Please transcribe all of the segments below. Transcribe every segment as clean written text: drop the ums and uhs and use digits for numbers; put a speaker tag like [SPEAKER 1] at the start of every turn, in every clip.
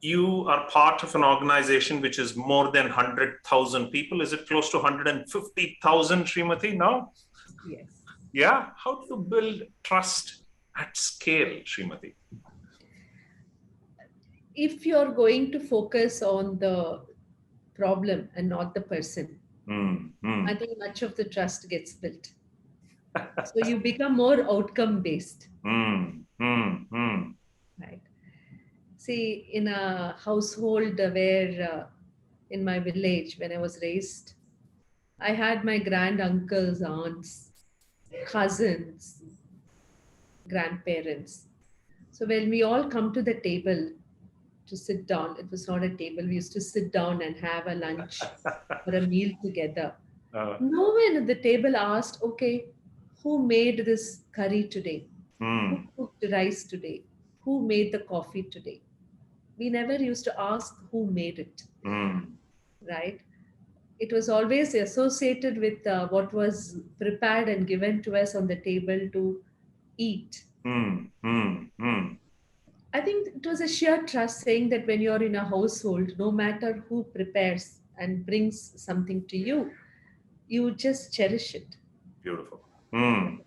[SPEAKER 1] you are part of an organization which is more than 100,000 people. Is it close to 150,000, Srimathi, now?
[SPEAKER 2] Yes.
[SPEAKER 1] Yeah. How do you build trust at scale, Srimathi?
[SPEAKER 2] If you're going to focus on the problem and not the person, I think much of the trust gets built. So you become more outcome based. Right. See, in a household where in my village, when I was raised, I had my grand uncles, aunts, cousins, grandparents. So when we all come to the table to sit down, it was not a table. We used to sit down and have a lunch or a meal together. No one at the table asked, okay, who made this curry today? Who cooked the rice today? Who made the coffee today? We never used to ask who made it, right? It was always associated with what was prepared and given to us on the table to eat. I think it was a sheer trust saying that when you're in a household, no matter who prepares and brings something to you, you just cherish it.
[SPEAKER 1] Beautiful.
[SPEAKER 2] So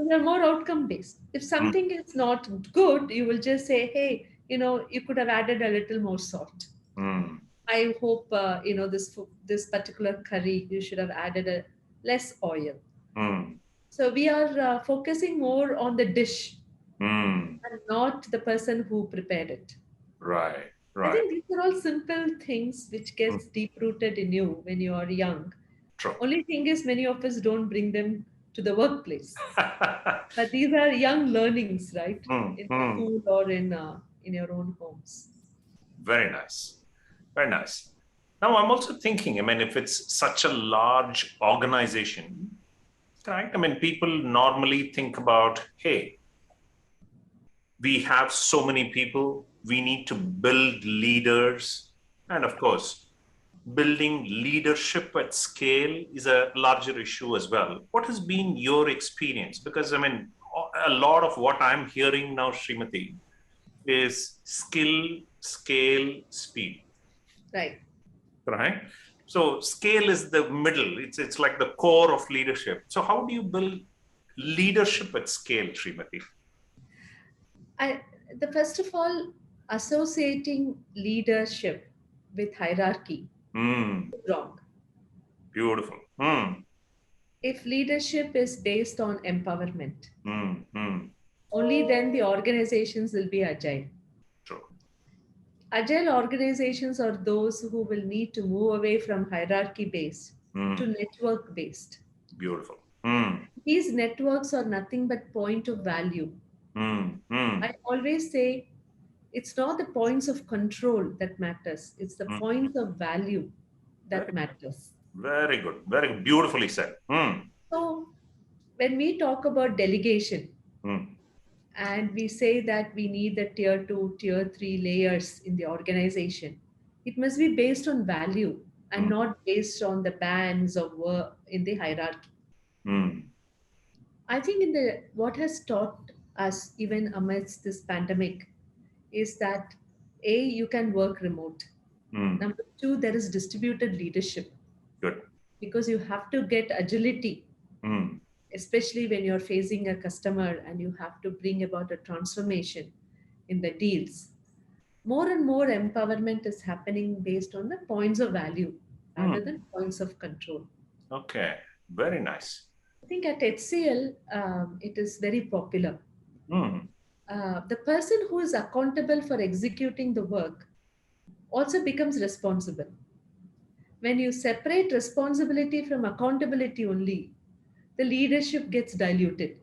[SPEAKER 2] they're more outcome based. If something is not good, you will just say, hey, you could have added a little more salt. I hope, this particular curry, you should have added a less oil. So we are focusing more on the dish and not the person who prepared it.
[SPEAKER 1] Right.
[SPEAKER 2] I think these are all simple things which gets deep rooted in you when you are young.
[SPEAKER 1] True.
[SPEAKER 2] Only thing is many of us don't bring them to the workplace. But these are young learnings, right? In school or in your own homes.
[SPEAKER 1] Very nice. Very nice. Now, I'm also thinking, if it's such a large organization, right? People normally think about, hey, we have so many people, we need to build leaders. And of course, building leadership at scale is a larger issue as well. What has been your experience? Because, a lot of what I'm hearing now, Srimathi, is skill, scale, speed.
[SPEAKER 2] Right.
[SPEAKER 1] Right? So scale is the middle. It's like the core of leadership. So how do you build leadership at scale, Srimathi?
[SPEAKER 2] First of all, associating leadership with hierarchy is wrong.
[SPEAKER 1] Beautiful.
[SPEAKER 2] If leadership is based on empowerment, only then the organizations will be agile.
[SPEAKER 1] True.
[SPEAKER 2] Agile organizations are those who will need to move away from hierarchy based to network based.
[SPEAKER 1] Beautiful.
[SPEAKER 2] These networks are nothing but point of value. I always say it's not the points of control that matters. It's the points of value that matters.
[SPEAKER 1] Very good. Very beautifully said.
[SPEAKER 2] So when we talk about delegation, and we say that we need the tier 2, tier 3 layers in the organization, it must be based on value and not based on the bands of work in the hierarchy. I think what has taught us even amidst this pandemic is that you can work remote. Number 2, there is distributed leadership.
[SPEAKER 1] Good.
[SPEAKER 2] Because you have to get agility, especially when you're facing a customer and you have to bring about a transformation in the deals. More and more empowerment is happening based on the points of value rather than points of control.
[SPEAKER 1] Okay, very nice.
[SPEAKER 2] I think at HCL, it is very popular. The person who is accountable for executing the work also becomes responsible. When you separate responsibility from accountability only, the leadership gets diluted.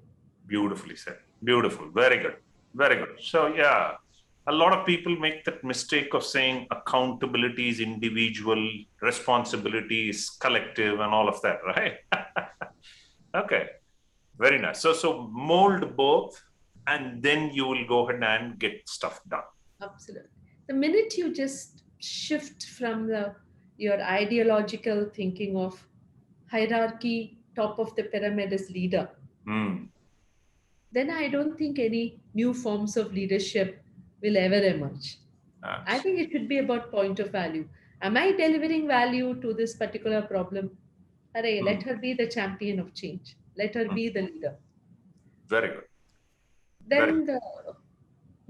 [SPEAKER 1] Beautifully said. Beautiful. Very good. Very good. So, yeah, a lot of people make that mistake of saying accountability is individual, responsibility is collective, and all of that, right? Okay. Very nice. So mold both, and then you will go ahead and get stuff done.
[SPEAKER 2] Absolutely. The minute you just shift from your ideological thinking of hierarchy, top of the pyramid is leader, then I don't think any new forms of leadership will ever emerge. I think it should be about point of value. Am I delivering value to this particular problem? Array, let her be the champion of change. Let her be the leader.
[SPEAKER 1] Very good. Very
[SPEAKER 2] Then the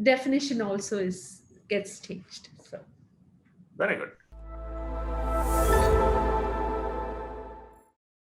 [SPEAKER 2] definition also is gets changed. So
[SPEAKER 1] very good.